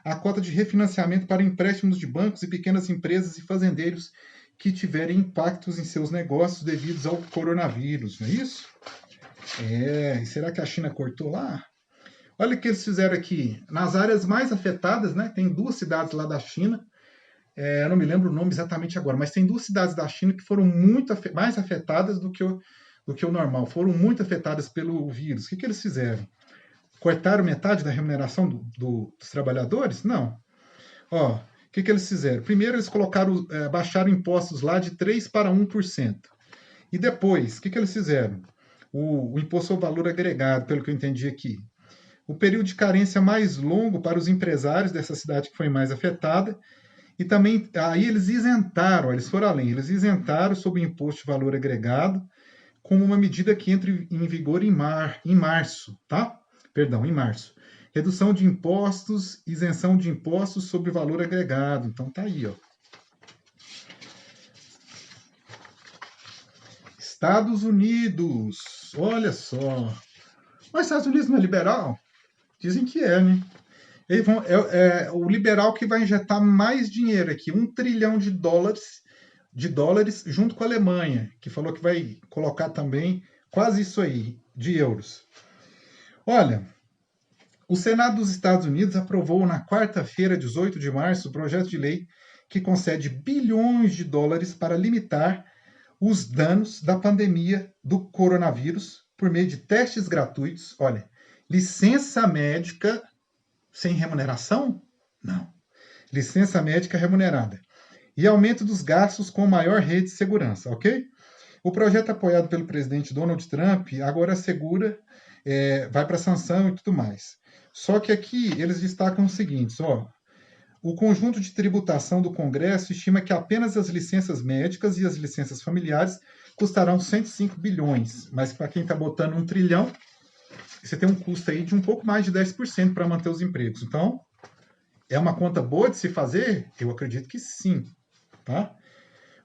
a cota de refinanciamento para empréstimos de bancos e pequenas empresas e fazendeiros que tiverem impactos em seus negócios devidos ao coronavírus, não é isso? E será que a China cortou lá? Olha o que eles fizeram aqui. Nas áreas mais afetadas, né, tem 2 cidades lá da China, eu não me lembro o nome exatamente agora, mas tem 2 cidades da China que foram mais afetadas do que o normal, foram muito afetadas pelo vírus. O que eles fizeram? Cortaram metade da remuneração dos trabalhadores? Não. Ó, o que eles fizeram? Primeiro, eles baixaram impostos lá de 3% para 1%. E depois, o que eles fizeram? O imposto ao valor agregado, pelo que eu entendi aqui. O período de carência mais longo para os empresários dessa cidade que foi mais afetada. E também, aí eles isentaram, eles foram além, eles isentaram sobre o imposto de valor agregado, como uma medida que entra em vigor em março, tá? Perdão, em março. Redução de impostos, isenção de impostos sobre valor agregado. Então tá aí, ó. Estados Unidos, olha só. Mas Estados Unidos não é liberal? Dizem que é, né? O liberal que vai injetar mais dinheiro aqui, 1 trilhão de dólares, junto com a Alemanha, que falou que vai colocar também quase isso aí, de euros. Olha, o Senado dos Estados Unidos aprovou na quarta-feira, 18 de março, o projeto de lei que concede bilhões de dólares para limitar os danos da pandemia do coronavírus por meio de testes gratuitos. Olha, licença médica sem remuneração? Não. Licença médica remunerada. E aumento dos gastos com maior rede de segurança, ok? O projeto apoiado pelo presidente Donald Trump agora assegura, vai para sanção e tudo mais. Só que aqui eles destacam o seguinte, ó, o conjunto de tributação do Congresso estima que apenas as licenças médicas e as licenças familiares custarão 105 bilhões, mas para quem está botando 1 trilhão, você tem um custo aí de um pouco mais de 10% para manter os empregos. Então, é uma conta boa de se fazer? Eu acredito que sim. Tá?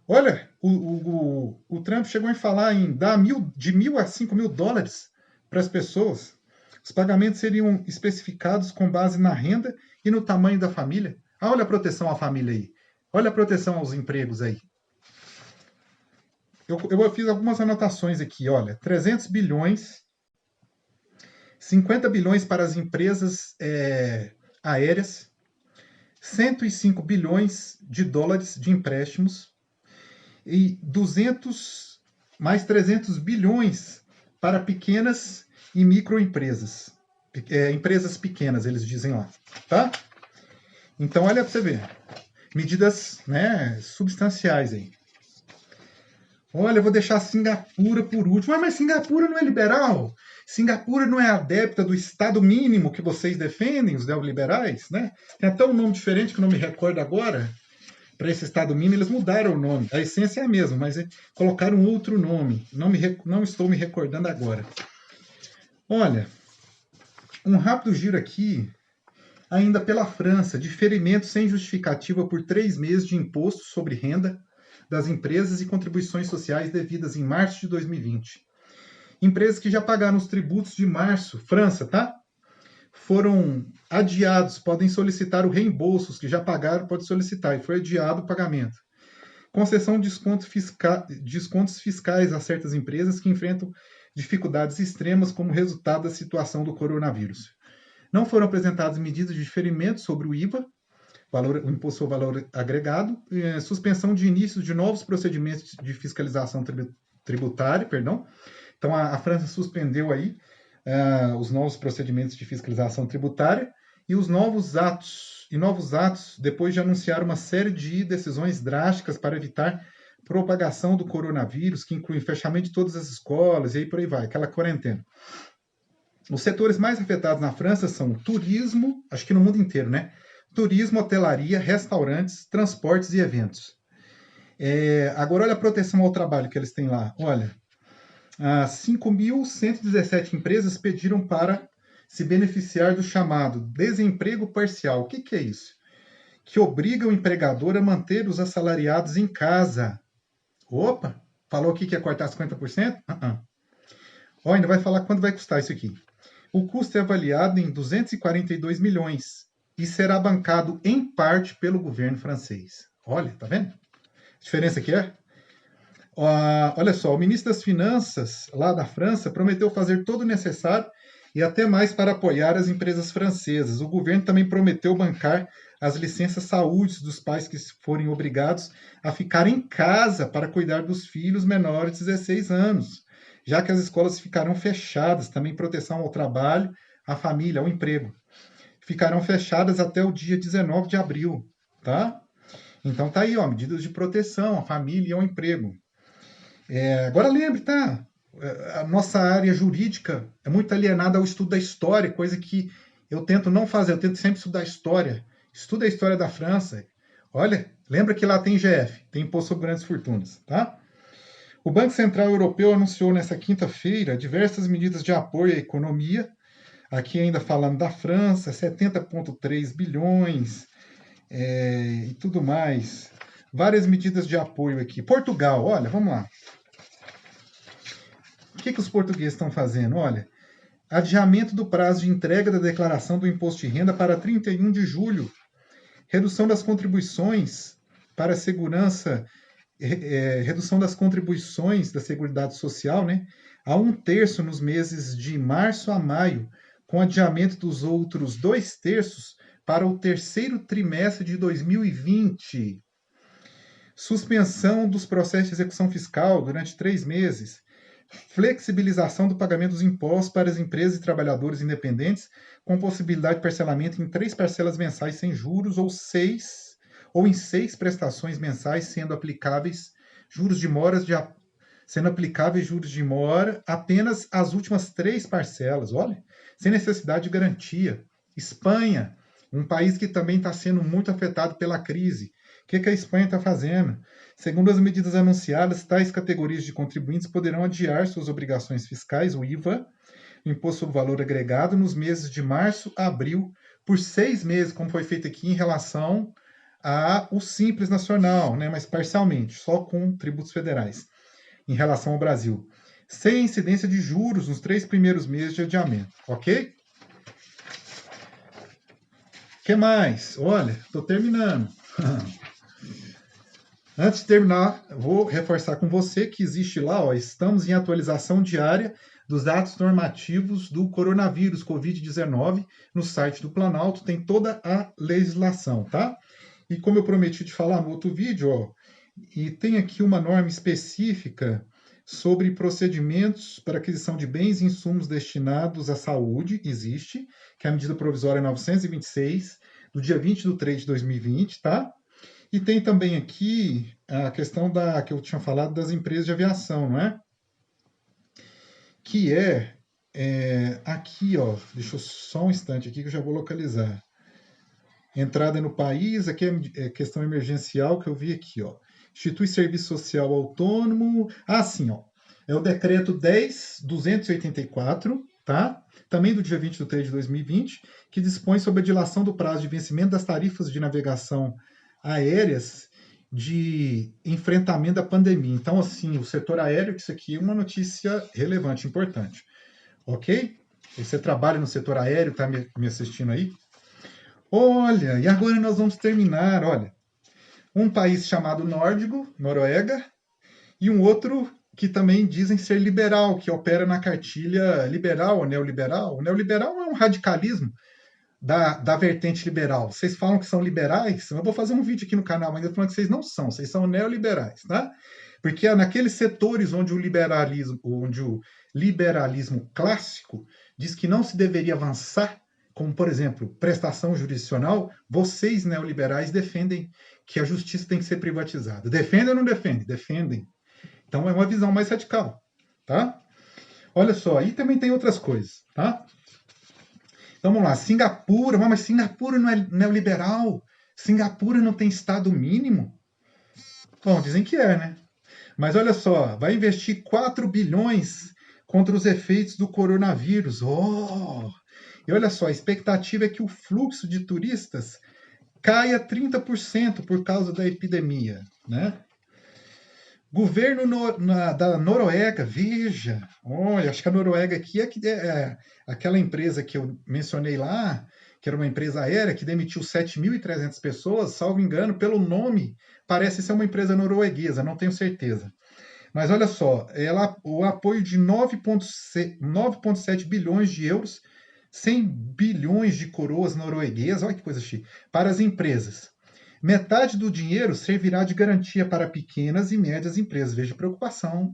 Olha, o Trump chegou a falar em dar de 1.000 a 5.000 dólares para as pessoas. Os pagamentos seriam especificados com base na renda e no tamanho da família. Ah, olha a proteção à família aí. Olha a proteção aos empregos aí. Eu fiz algumas anotações aqui. Olha, 300 bilhões, 50 bilhões para as empresas aéreas, 105 bilhões de dólares de empréstimos e 200 mais 300 bilhões para pequenas e microempresas. Empresas pequenas, eles dizem lá, tá? Então, olha para você ver. Medidas, né, substanciais aí. Olha, eu vou deixar Singapura por último. Mas Singapura não é liberal? Singapura não é adepta do Estado mínimo que vocês defendem, os neoliberais, né? Tem até um nome diferente que eu não me recordo agora. Para esse Estado mínimo, eles mudaram o nome. A essência é a mesma, mas colocaram outro nome. Não estou me recordando agora. Olha, um rápido giro aqui, ainda pela França, diferimento sem justificativa por 3 meses de imposto sobre renda das empresas e contribuições sociais devidas em março de 2020. Empresas que já pagaram os tributos de março, França, tá? Foram adiados, podem solicitar o reembolso, os que já pagaram podem solicitar, e foi adiado o pagamento. Concessão de descontos fiscais a certas empresas que enfrentam dificuldades extremas como resultado da situação do coronavírus. Não foram apresentadas medidas de diferimento sobre o IVA, o imposto sobre valor agregado, suspensão de início de novos procedimentos de fiscalização tributária, perdão. Então, a França suspendeu aí os novos procedimentos de fiscalização tributária e os novos atos, depois de anunciar uma série de decisões drásticas para evitar propagação do coronavírus, que inclui fechamento de todas as escolas e aí por aí vai, aquela quarentena. Os setores mais afetados na França são turismo, acho que no mundo inteiro, né? Turismo, hotelaria, restaurantes, transportes e eventos. Agora, olha a proteção ao trabalho que eles têm lá. Olha, 5.117 empresas pediram para se beneficiar do chamado desemprego parcial. O que é isso? Que obriga o empregador a manter os assalariados em casa. Opa, falou aqui que ia cortar 50%? Ainda vai falar quanto vai custar isso aqui. O custo é avaliado em 242 milhões e será bancado em parte pelo governo francês. Olha, tá vendo? A diferença que é? Olha só, o ministro das Finanças lá da França prometeu fazer todo o necessário e até mais para apoiar as empresas francesas. O governo também prometeu bancar as licenças saúde dos pais que forem obrigados a ficar em casa para cuidar dos filhos menores de 16 anos, já que as escolas ficarão fechadas, também proteção ao trabalho, à família, ao emprego. Ficarão fechadas até o dia 19 de abril, tá? Então tá aí, ó, medidas de proteção à família e ao emprego. Agora lembre, tá? A nossa área jurídica é muito alienada ao estudo da história, coisa que eu tento não fazer, eu tento sempre estudar a história. Estuda a história da França. Olha, lembra que lá tem IGF, tem Imposto sobre Grandes Fortunas, tá? O Banco Central Europeu anunciou nessa quinta-feira diversas medidas de apoio à economia, aqui ainda falando da França, 70,3 bilhões e tudo mais. Várias medidas de apoio aqui. Portugal, olha, vamos lá. O que os portugueses estão fazendo? Olha, adiamento do prazo de entrega da declaração do imposto de renda para 31 de julho. Redução das contribuições para a segurança, redução das contribuições da Seguridade Social, né, a 1/3 nos meses de março a maio, com adiamento dos outros 2/3 para o terceiro trimestre de 2020. Suspensão dos processos de execução fiscal durante 3 meses. Flexibilização do pagamento dos impostos para as empresas e trabalhadores independentes, com possibilidade de parcelamento em 3 parcelas mensais sem juros ou em 6 prestações mensais, sendo aplicáveis juros de mora apenas as últimas 3 parcelas. Olha, sem necessidade de garantia. Espanha, um país que também está sendo muito afetado pela crise. O que a Espanha está fazendo? Segundo as medidas anunciadas, tais categorias de contribuintes poderão adiar suas obrigações fiscais, o IVA, o Imposto sobre Valor Agregado, nos meses de março a abril, por 6 meses, como foi feito aqui em relação ao Simples Nacional, né, mas parcialmente, só com tributos federais, em relação ao Brasil. Sem incidência de juros nos 3 primeiros meses de adiamento, ok? O que mais? Olha, estou terminando. Antes de terminar, vou reforçar com você que existe lá, ó, estamos em atualização diária dos atos normativos do coronavírus Covid-19 no site do Planalto, tem toda a legislação, tá? E como eu prometi te falar no outro vídeo, ó, e tem aqui uma norma específica sobre procedimentos para aquisição de bens e insumos destinados à saúde, existe, que é a medida provisória 926, do dia 20/3/2020, tá? E tem também aqui a questão que eu tinha falado das empresas de aviação, não é? Que aqui, ó, deixa eu só um instante aqui que eu já vou localizar. Entrada no país, aqui é questão emergencial que eu vi aqui, ó. Institui serviço social autônomo. Ah, sim, ó. É o decreto 10.284, tá? Também do dia 20/3/2020, que dispõe sobre a dilação do prazo de vencimento das tarifas de navegação aéreas de enfrentamento da pandemia. Então, assim, o setor aéreo, que isso aqui é uma notícia relevante, importante. Ok? Você trabalha no setor aéreo, está me assistindo aí? Olha, e agora nós vamos terminar, olha. Um país chamado Nórdico, Noruega, e um outro que também dizem ser liberal, que opera na cartilha liberal ou neoliberal. O neoliberal é um radicalismo da vertente liberal. Vocês falam que são liberais? Eu vou fazer um vídeo aqui no canal ainda falando que vocês não são, vocês são neoliberais, tá? Porque é naqueles setores onde o liberalismo clássico diz que não se deveria avançar, como, por exemplo, prestação jurisdicional, vocês neoliberais defendem que a justiça tem que ser privatizada. Defendem ou não defendem? Defendem. Então é uma visão mais radical, tá? Olha só, aí também tem outras coisas, tá? Então vamos lá, Singapura, mas Singapura não é neoliberal? Singapura não tem Estado mínimo? Bom, dizem que é, né? Mas olha só, vai investir 4 bilhões contra os efeitos do coronavírus. Oh! E olha só, a expectativa é que o fluxo de turistas caia 30% por causa da epidemia, né? Governo da Noruega, veja, olha, acho que a Noruega aqui é aquela empresa que eu mencionei lá, que era uma empresa aérea que demitiu 7.300 pessoas, salvo engano, pelo nome, parece ser uma empresa norueguesa, não tenho certeza. Mas olha só, o apoio de 9,7 bilhões de euros, 100 bilhões de coroas norueguesas, olha que coisa chique, para as empresas. Metade do dinheiro servirá de garantia para pequenas e médias empresas. Veja, preocupação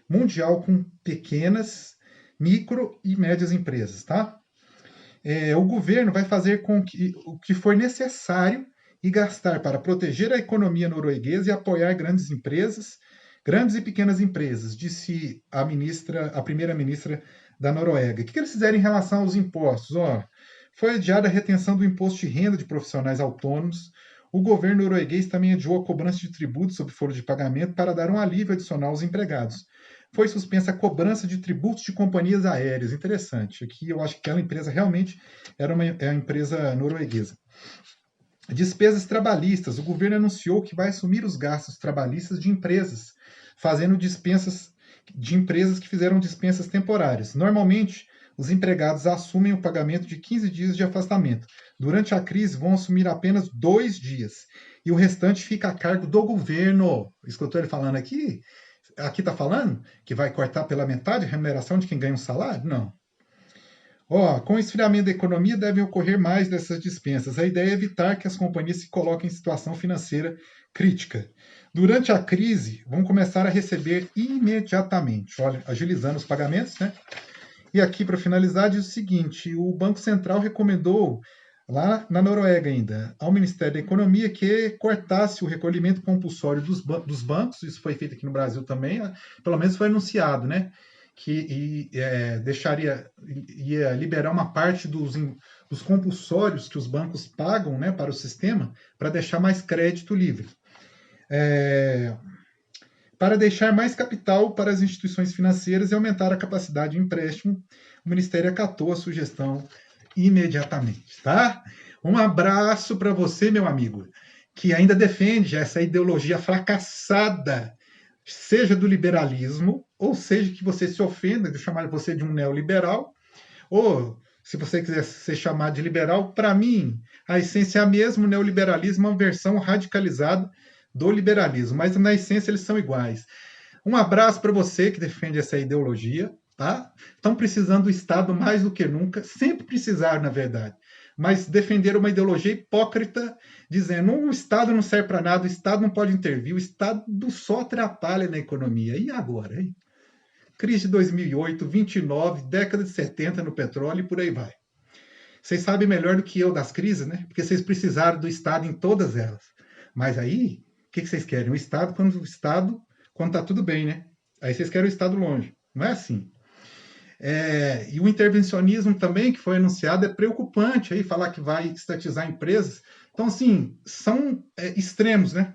mundial com pequenas, micro e médias empresas, tá? O governo vai fazer o que for necessário e gastar para proteger a economia norueguesa e apoiar grandes empresas, grandes e pequenas empresas, disse a primeira-ministra da Noruega. O que eles fizeram em relação aos impostos? Foi adiada a retenção do imposto de renda de profissionais autônomos. O governo norueguês também adiou a cobrança de tributos sobre folha de pagamento para dar um alívio adicional aos empregados. Foi suspensa a cobrança de tributos de companhias aéreas. Interessante. Aqui eu acho que aquela empresa realmente era uma empresa norueguesa. Despesas trabalhistas. O governo anunciou que vai assumir os gastos trabalhistas de empresas, fazendo dispensas de empresas que fizeram dispensas temporárias. Normalmente, os empregados assumem o pagamento de 15 dias de afastamento. Durante a crise, vão assumir apenas 2 dias. E o restante fica a cargo do governo. Escutou ele falando aqui? Aqui está falando que vai cortar pela metade a remuneração de quem ganha um salário? Não. Com o esfriamento da economia, devem ocorrer mais dessas dispensas. A ideia é evitar que as companhias se coloquem em situação financeira crítica. Durante a crise, vão começar a receber imediatamente, olha, agilizando os pagamentos, né? E aqui, para finalizar, diz o seguinte: o Banco Central recomendou, lá na Noruega ainda, ao Ministério da Economia que cortasse o recolhimento compulsório dos bancos. Isso foi feito aqui no Brasil também, pelo menos foi anunciado, né? Que ia liberar uma parte dos compulsórios que os bancos pagam, né, para o sistema, para deixar mais crédito livre. Para deixar mais capital para as instituições financeiras e aumentar a capacidade de empréstimo, o Ministério acatou a sugestão imediatamente, tá? Um abraço para você, meu amigo, que ainda defende essa ideologia fracassada, seja do liberalismo, ou seja que você se ofenda de chamar você de um neoliberal, ou se você quiser ser chamado de liberal, para mim, a essência é a mesma. O neoliberalismo é uma versão radicalizada do liberalismo, mas na essência eles são iguais. Um abraço para você que defende essa ideologia, tá? Estão precisando do Estado mais do que nunca, sempre precisaram, na verdade, mas defender uma ideologia hipócrita, dizendo o Estado não serve para nada, o Estado não pode intervir, o Estado só atrapalha na economia. E agora, hein? crise de 2008, 29, década de 70 no petróleo e por aí vai. Vocês sabem melhor do que eu das crises, né? Porque vocês precisaram do Estado em todas elas. Mas aí, o que vocês querem? O Estado quando tá tudo bem, né? Aí vocês querem o Estado longe. Não é assim. E o intervencionismo também, que foi anunciado, é preocupante aí falar que vai estatizar empresas. Então, assim, são extremos, né?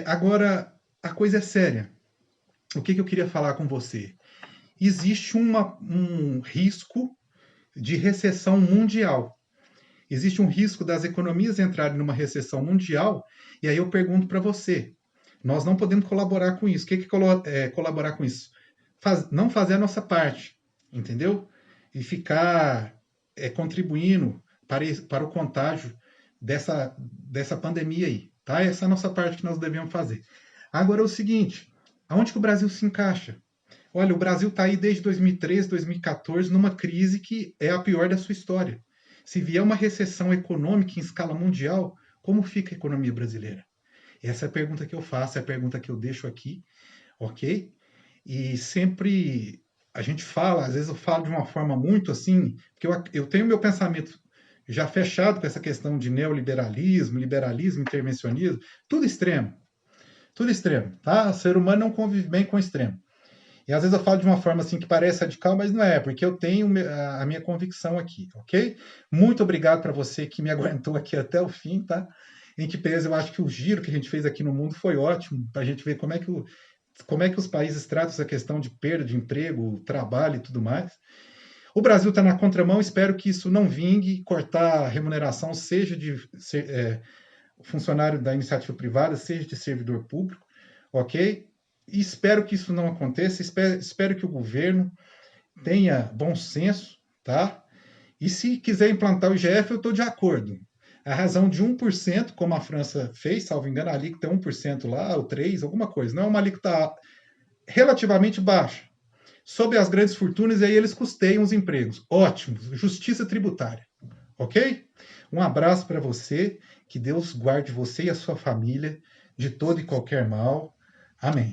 Agora, a coisa é séria. O que eu queria falar com você? Existe um risco de recessão mundial. Existe um risco das economias entrarem numa recessão mundial, e aí eu pergunto para você, nós não podemos colaborar com isso. O que é colaborar com isso? Não fazer a nossa parte, entendeu? E ficar contribuindo para o contágio dessa pandemia aí, tá? Essa é a nossa parte que nós devemos fazer. Agora é o seguinte, aonde que o Brasil se encaixa? Olha, o Brasil está aí desde 2013, 2014, numa crise que é a pior da sua história. Se vier uma recessão econômica em escala mundial, como fica a economia brasileira? Essa é a pergunta que eu faço, é a pergunta que eu deixo aqui, ok? E sempre a gente fala, às vezes eu falo de uma forma muito assim, porque eu tenho meu pensamento já fechado com essa questão de neoliberalismo, liberalismo, intervencionismo, tudo extremo, tá? O ser humano não convive bem com o extremo. E às vezes eu falo de uma forma assim que parece radical, mas não é, porque eu tenho a minha convicção aqui, ok? Muito obrigado para você que me aguentou aqui até o fim, tá? Em que pese, eu acho que o giro que a gente fez aqui no mundo foi ótimo, para a gente ver como é que os países tratam essa questão de perda de emprego, trabalho e tudo mais. O Brasil está na contramão, espero que isso não vingue, cortar a remuneração, seja de funcionário da iniciativa privada, seja de servidor público, ok? E espero que isso não aconteça, espero que o governo tenha bom senso, tá? E se quiser implantar o IGF, eu estou de acordo. A razão de 1%, como a França fez, salvo engano, a alíquota é 1% lá, ou 3%, alguma coisa. Não é uma alíquota relativamente baixa. Sobre as grandes fortunas, aí eles custeiam os empregos. Ótimo, justiça tributária. Ok? Um abraço para você, que Deus guarde você e a sua família de todo e qualquer mal. Amém.